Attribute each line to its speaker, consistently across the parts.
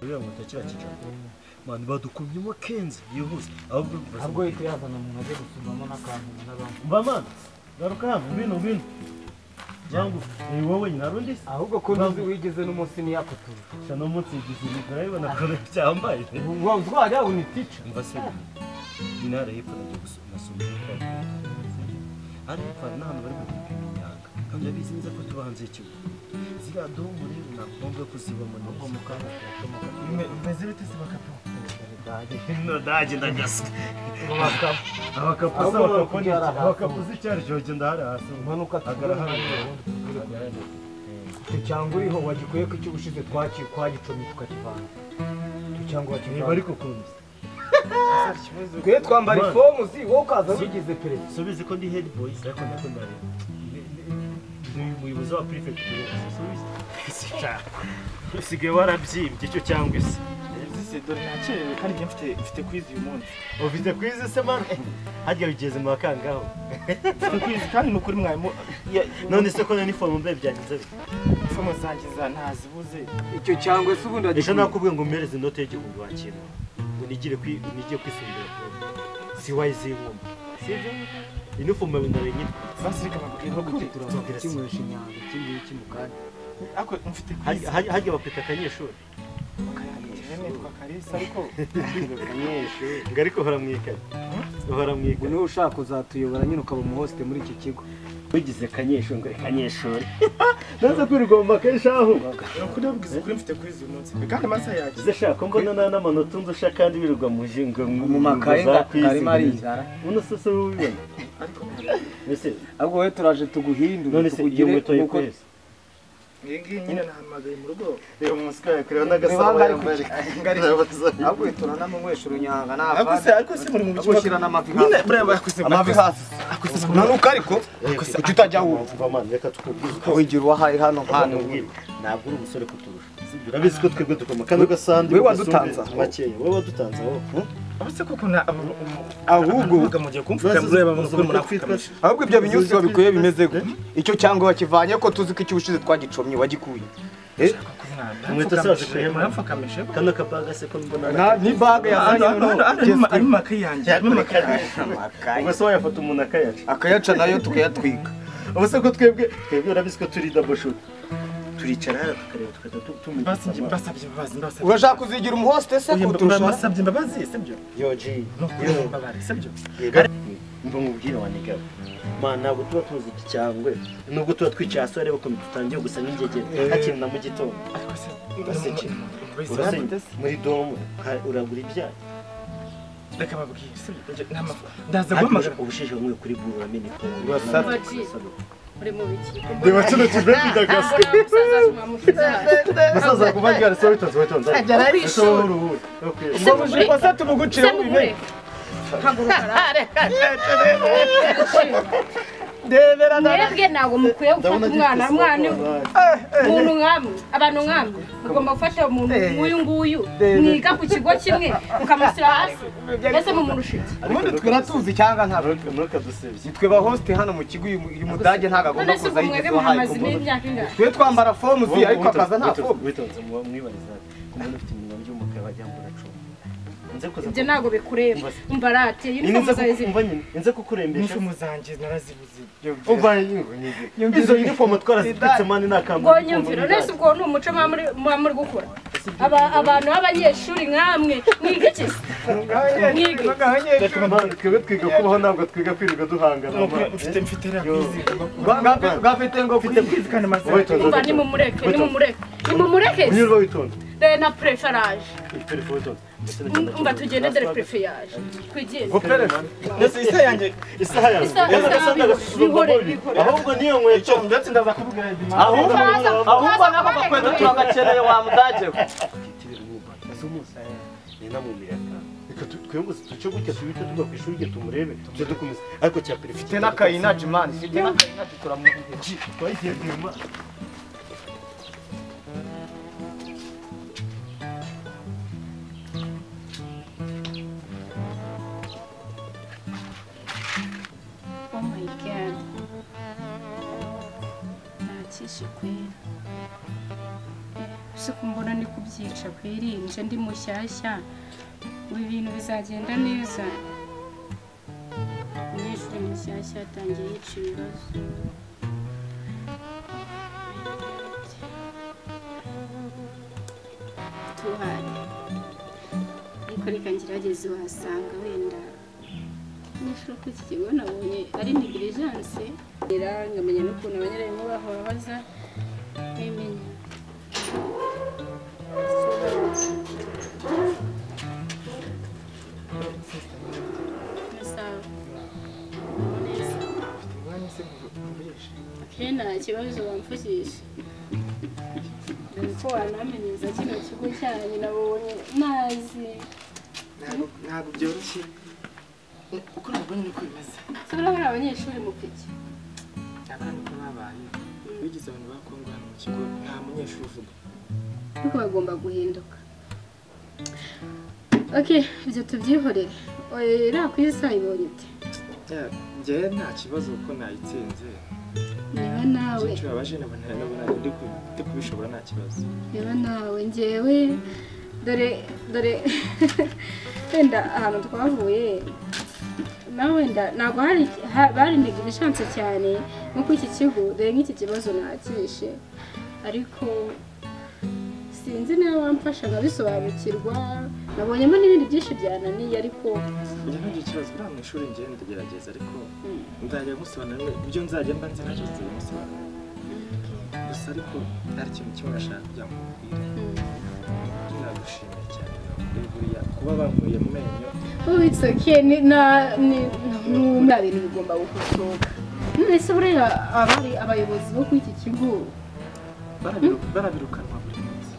Speaker 1: uriya mutakira kijambo mani badukumyemo kenzi yihuse ahubwo
Speaker 2: ahubwo yazana umuntu aje gusubamo n'akantu n'abantu
Speaker 1: mba mana garuka hano bino jangu ni wowe narundi
Speaker 2: ahubwo ko nzi wigeze n'umunsi ni yakutura
Speaker 1: cyane umunsi igize urabibona ko cyambaye
Speaker 2: wow twajya uni teacher
Speaker 1: mbase dinara yepfo najya gusoma ari kwa nahano bari gupima imyanga kandi yabizi neza ko tubanze ikigo zira domuri nakombe kuzibamo no mukanga meze bite sibakapo no daje ndagasa abakapo zicyari joje ndahari hasi
Speaker 2: manuka
Speaker 1: agara hano
Speaker 2: cyangwa uriho wagikuye ko cy'ubushize twagicomye tukakivana cyangwa wakivana
Speaker 1: bari kukumva
Speaker 2: twe twambara ifomu wowe ukaza wigize perezida
Speaker 1: subize ko ndi head boys ariko ndakunda umuyobozi wa prefect subize usigaye warabyimbye icyo cyangwa ise
Speaker 3: dore nakerewe kandi mfite kwizi uyu munsi
Speaker 1: ufite kwizi se man hajya bigeze mu bakangaho
Speaker 3: kwizi kandi nukuri mwarimu
Speaker 1: none se ko na uniform mbe byangize
Speaker 3: ifomu zangiza ntazibuze
Speaker 2: icyo cyangwa se ubundi
Speaker 1: ejo nakubwiye ngo mpereze inote y'igihumbi wakira ngo nigire kwisubira si wise inkombe sibyo uniform nawe nyine
Speaker 3: basirika bakubwira ko
Speaker 2: turamubwira kimwesha inyanga ikindi kimukandi
Speaker 3: ako mfite kwizi
Speaker 1: hajya bakwita akanyeshuri
Speaker 3: nitwa Kalisa ariko
Speaker 1: akanyeshuri ariko uhora mwikaye
Speaker 2: niwe ushaka kuzatuyobora nyine ukaba mu hoste muri iki kigo
Speaker 1: wigize kanyeshuri ngo kanyeshuri naza kwirigomba keshaho
Speaker 3: kuri ubwize kuri mfite kwizi uyu munsi kandi masa yagize
Speaker 1: shaka mbona n'amanota nzusha kandi birirwa mu jingo
Speaker 2: mu makaye karimo arizara
Speaker 1: uno sose ubibona
Speaker 3: ariko
Speaker 1: ese
Speaker 2: ahubwo we turaje tuguhindura
Speaker 1: tukugire uko
Speaker 3: ngi nyine nahamagaye mu rugo
Speaker 1: rero umusika yakorewe n'agasaba yambaye
Speaker 2: ahubwo turana mu mwesho runyanga
Speaker 3: ariko se muri mu bice
Speaker 2: gushyira n'amavi
Speaker 3: nyine brava yakuze
Speaker 2: amavi hasi nanuka ariko utajya wumva
Speaker 1: man reka tukubwiza
Speaker 2: wigira uwahaye hano hano
Speaker 1: ntabwo uri umusore kuturusha urabizi ko twebwe dukoma kandi gasandi
Speaker 2: we wadutanza
Speaker 1: makeya we wadutanza aho
Speaker 3: abase koko na
Speaker 2: ahubwo
Speaker 3: mugiye kumfika mureba mu kuri munafitamisha
Speaker 2: ahubwo ibyo binyusi babikuye bimeze icyo cyangwa wakivanye ko tuzi ko icyubushize twagicomye wagikuye
Speaker 1: umwete saje kwema
Speaker 3: murafakamisha
Speaker 1: kana kabaga se ko mbona
Speaker 2: ni baga yazanye
Speaker 3: ari makayi yanjye
Speaker 1: ubwo se wayafata umuntu
Speaker 2: akayaca nayo tukayatwika
Speaker 1: ubuse ko twebwe urabizi ko turi double shoot turicara hano tukareba tukata
Speaker 3: basabye imbabazi
Speaker 2: urashaka kuzigira umuhoste se
Speaker 3: kuturusha basabye imbabazi sibyo
Speaker 1: yoji
Speaker 3: sibyo
Speaker 1: mva mubwira wanigaba mana ntabwo tuba tuzi iki cyangwe nubwo tuba twicaye hasi areba ko tutangiye gusa n'ingegera hakiri na mu gitondo muri domo uragura ibyayi
Speaker 3: reka babwire sibyo ndaza guhamagara
Speaker 1: ubusheje bumwe kuri buru uramenye ko
Speaker 4: uri mu biki
Speaker 1: reba kino kibebi ndagasa musaza kubagira so witonze
Speaker 2: umubuje ko satu mugucira bibe
Speaker 4: Debera mwebwe ntabwo mukwiye gufata umwana umuntu nkamwe abantu nkamwe mugomba gufata umuntu nk'uyu nguyu mwiga ku kigo kimwe mukamushyira hasi mbese mumurusha iki
Speaker 2: ubundi twiratuzi cyangwa ntabwo twe ba hoste hano mu kigo uyu mudage ntabwo agomba kuza yigize hayi twe twambara fomu zi ariko akaza nta fomu
Speaker 1: witonze mwibariza kumwe ufite iminwa by'umukara bajya ngo uracuma
Speaker 4: ibyo ntabwo bikureba umva rati
Speaker 1: uniform zawe inze kukurembesha
Speaker 3: uniform zanjye narazibuze
Speaker 1: umva izo uniform twarazipitse mani nakamwe
Speaker 4: ngo nyumvira nese ubwo ni umuco muri gukora abantu b'abanyeshuri nkamwe mwiga iki
Speaker 1: twebwe twiga kubaho ntabwo twiga kwirirwa duhangana
Speaker 3: mfite rabizi
Speaker 2: gafite ngo
Speaker 3: mfite kwizi kandi maze
Speaker 4: umva nimumureke
Speaker 1: unyurwa witonze
Speaker 4: na preferage umva tugende dore preferage twigende
Speaker 3: isaha yanjye
Speaker 1: ahubwo niyo nkweto
Speaker 3: ndetse ndaza kubwira
Speaker 2: ahubwo nako gakweto turagakereye wa mudage
Speaker 1: twebwe tuce gutya tubite tuva ku ishuri rye tumurebe tujye dukomeza ariko cya perefite
Speaker 2: n'akayinaji mani mfite n'akayinaji turamuha
Speaker 1: twagiye nyuma
Speaker 4: oh my god nakishe kwera ese ko mbona ni kubyica kwirinje ndi mushyashya ubu ibintu bizagenda neza umunyeshuri mushyashya yatangiye yica ibibazo tuhari ariko reka ngerageze wahasanga wenda nishobora ko iki kigo nabonye ari negligence ngamenya n'ukuntu abanyarwanda bahora baza bimenya nta kibazo wamfashisha dore ko wanamenyeza kino kigo cyanyu nabonye nazi
Speaker 3: ntabwo byoroshye uko nabonye niko bimeze
Speaker 4: sobora muri abanyeshuri mupiki
Speaker 3: abana uko babaye bigize abantu bakongo hano mu kigo nta munyeshuri uvuga
Speaker 4: ariko bagomba guhinduka ibyo tubyihorere iriya ku isaha ibonye ute
Speaker 3: njyewe nta kibazo kuko nayitsinze
Speaker 4: niba nawe
Speaker 3: byinshi babaje nabona ndi kubishobora nta kibazo
Speaker 4: niba nawe njyewe dore wenda ahantu twavuye nawe wenda ntabwo bari negligence cyane nko kuri iki kigo dore nk'iki kibazo nakishe ariko sinzi niba wamfasha nkabisobanukirwa nabonyemo n'ibindi byinshi byananiye ariko
Speaker 3: njye ntugire ikibazo uriya mu ishuri njyewe ndagerageza ariko nzajya gusobanurira ibyo nzajya mba nzi nacyo nzabimusobanurira gusa ariko hari ikintu kimwe nashaka kugira ngo mubwire nagushimiye cyane buriya kuba bankuye mu menyo
Speaker 4: it's okay nta bintu bigomba gukosoka nese buriya abari abayobozi bo kuri iki kigo
Speaker 3: barabirukanwa buri munsi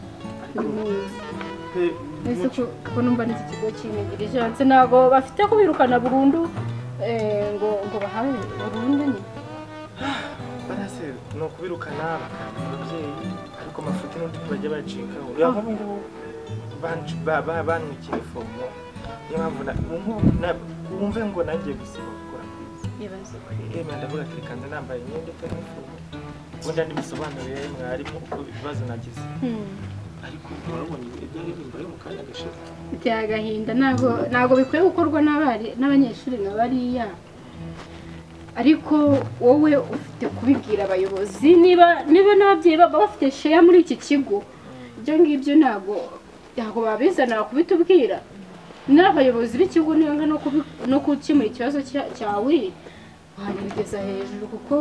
Speaker 4: ese ko numva n'iki kigo cy'inegligence ntabwo bafite kubirukana burundu ngo bahawe burundu nyine
Speaker 3: barase ni ukubirukana bakanda ababyeyi ariko amafuti n'undi ntibajya bacikaho uriya nk'ubu ngubu banwikiye ifomo niyo mpamvu wumve ngo nangiye gusiba gukora kwiza ndavuga ati reka nza nambaye imyenda itari ifomo ubundi andi bisobanuriye mwarimu uko ibibazo nagize ariko urabona ibyo aririmba yo mu kanya gashize
Speaker 4: biteye agahinda ntabwo bikwiye gukorwa n'abanyeshuri nka bariya ariko wowe ufite kubibwira abayobozi niba n'ababyeyi baba bafite sheya muri iki kigo ibyo ngibyo ntabwo babizanira kubitubwira n'abayobozi b'ikigo niba no gukemura ikibazo cyawe wabigeza hejuru kuko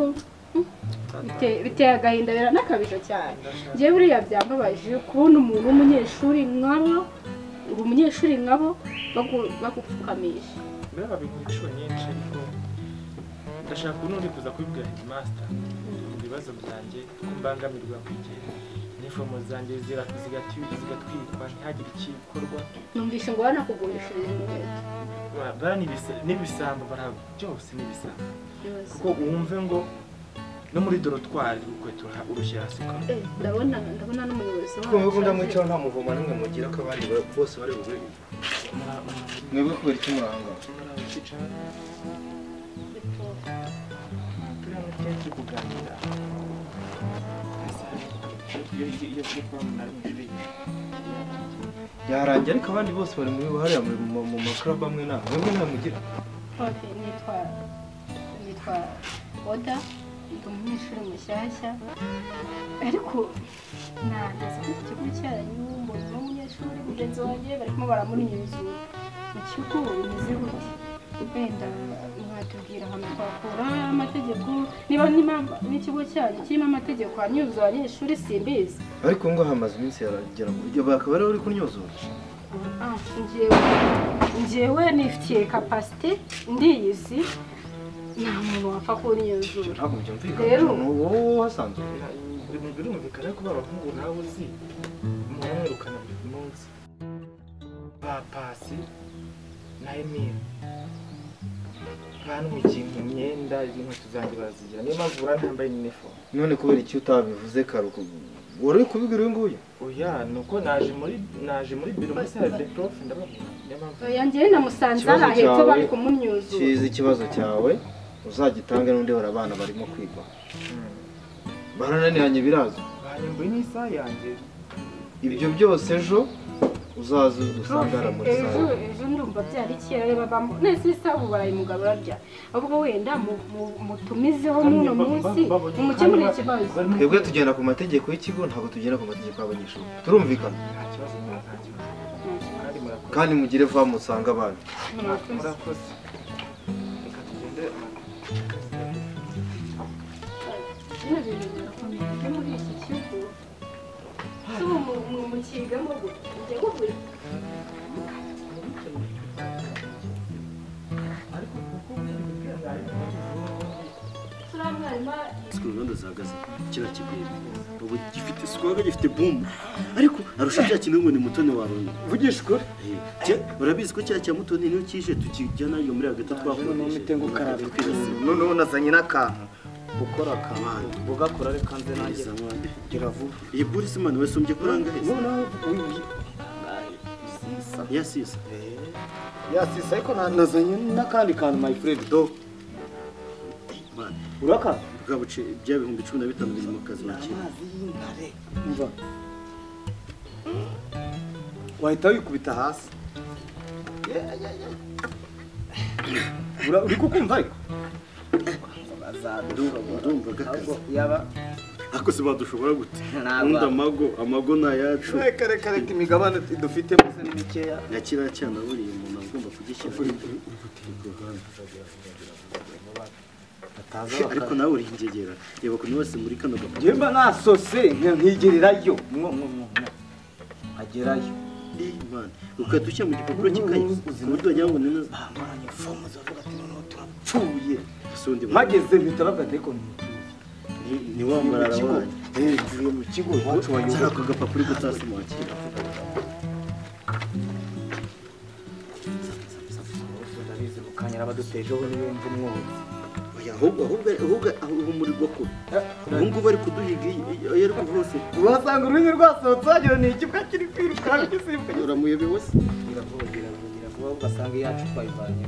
Speaker 4: biteye agahinda biranakabije cyane njyewe buriya byambabaje kubona umuntu w'umunyeshuri nkabo bagupfukamisha
Speaker 3: mbere babigura inshuro nyinshi ariko ndashaka n'undi kuza kubibwira headmaster mu bibazo byanjye ko mbangamirwa kwigira n'ifomo zanjye zigatwikwa ntihagire ikikorwa
Speaker 4: numvishe ngo banakugurishije
Speaker 3: n'ibisambo byose n'ibisambo kuko wumve ngo no muri dorotwari ukweto urushyira hasi
Speaker 4: ndabona n'umuyobozi
Speaker 2: wawe ndamwicaho nta muvoma n'umwe mugira ko abandi bose bari bubure mwebwe kubera iki muranga
Speaker 3: kenshi kuganira
Speaker 2: yarangiye ariko abandi bose bari muri hariya mu maklabu amwe nta mwebwe nta mugira
Speaker 4: nitwa Oda ndi umunyeshuri mushyashya ariko ntazi ko ikigo cyanyu mbona umunyeshuri mugenzi wanjye barimo baramunyuzura mu kigo bimeze gute wenda mwatubwira ahantu twakura amategeko niba n'ikigo cyanyu kirimo amategeko anyuza abanyeshuri simbizi
Speaker 2: ariko ngo hamaze iminsi yaragera mu buryo bakaba ari uri kunyuzura
Speaker 4: njyewe nifitiye kapasite ndiyizi nta muntu wapfa kunyuzura
Speaker 2: ntabwo byumvikana wowe wasanzwe
Speaker 3: birumvikana ko abahungu nawe uzi umuntu amwirukana buri munsi ba Pasi na Emile banwikiye mu myenda inkweto zanjye barazigira niyo mpamvu urantambaye n'inifomu
Speaker 2: none kubera iki utabivuze karuko wari kubibwira uyu nguyu
Speaker 3: oya nuko naje muri biro muri salle de prof ndababona niyo mpamvu
Speaker 4: yanjye namusanze aha hepfo bari kumunyuzura
Speaker 2: kizi ikibazo cyawe uzagitange n'undi abana barimo kwiga barananiranye birazo
Speaker 3: banyimbuye n'isaha yanjye
Speaker 2: ibyo byose ejo uzaza usangara muri sale.
Speaker 4: Ejo ndumva byari kera babamo nese isabu barayimugarura rya ahubwo wenda mutumizeho muno munsi umukemure ikibazo.
Speaker 2: Twebwe tugenda ku mategeko y'ikigo ntabwo tugenda ku mategeko y'abanyeshuri turumvikana kandi mugire va musanga abana.
Speaker 3: Murakoze. Reka tugende
Speaker 4: muri iki kigo mu kigamo ujya guhura
Speaker 1: Sikuru zahagaze kira kigwira ubu gifite sikwaga gifite boom ariko arusha cya kintu ngo ni mutone warone
Speaker 2: Vugisha ukuri
Speaker 1: urabizi ko cya mutone niyo kije tukijyana yo muri hagati twakora
Speaker 2: n'imitengo karate noneho nazanye n'akantu gukora akamaro bugakora reka nze nanjye gira vuba.
Speaker 1: iyi polisi man wese umbye kuranga hese yasisa
Speaker 2: yasisa ariko nazanye n'akandi kantu my friend do
Speaker 1: man
Speaker 2: uraka
Speaker 1: bwabuce bya 15,000 biri mu kazi wakira
Speaker 2: umva wahita wikubita hasi uri kukumva ariko
Speaker 1: ndumva gakazi
Speaker 2: yaba
Speaker 1: ako se badushobora gute unda amago na yacu
Speaker 2: reka imigabane dufite muze ni mikeya
Speaker 1: yakira cyane buri umuntu agomba kugishyira ariko nawe uri ingegera yeba kuntu wese muri kano gapapa
Speaker 2: jemba nasose nkigererayo agerayo
Speaker 1: man ukadushya mu gipapuro kikaye uburyo nyango nina
Speaker 2: maranye fomu zavuga ati no turapfuye
Speaker 1: sundi
Speaker 2: mageze bitaraga ariko
Speaker 1: ni wambara abana
Speaker 2: ngiye mu kigo wacu wayo
Speaker 1: zaka gapapuro gutasi mu akira
Speaker 2: ndabizi mukanyara abadutejeho n'ibindi mwumva
Speaker 1: ahubwo muri bwoko ubungu bari kuduhiga yari kuvose
Speaker 2: wasanga ururimi rwasohotse wagira ni ikibwa kiri kwiruka gisimbuka
Speaker 1: uramuyobe wose
Speaker 2: iravugira ugasanga iyacu twayivanye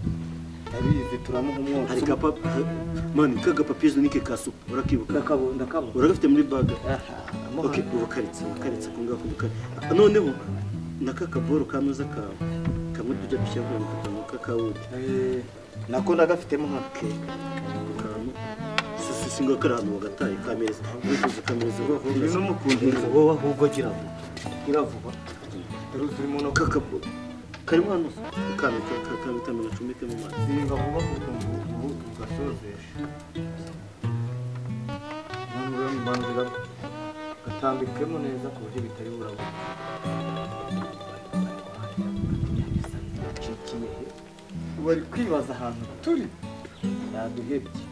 Speaker 2: ndabizi turamuha umwotsi
Speaker 1: hari gapapa man kagapapizo nike kasupa urakibuka
Speaker 2: ndakabona
Speaker 1: uragafite muri bag okay ubukaritse kunga kubukari noneho nakakaboro kanuza kawe kamwe tujya dushyira mu katano kakawuri
Speaker 2: nako ndagafitemo hake
Speaker 1: singo karano bagataye kameza wifuza kameza ho
Speaker 2: iri no mukundira wowe ahubwo gira vuba ruzuri muno
Speaker 1: kakabo karimo hano kano kamera cumike mu mazi
Speaker 2: zinga vuba kuko ugasozesha none rero mbanzira gatambikemo neza ku buryo bitari burabo bari kwibaza ahantu turi yaduhebye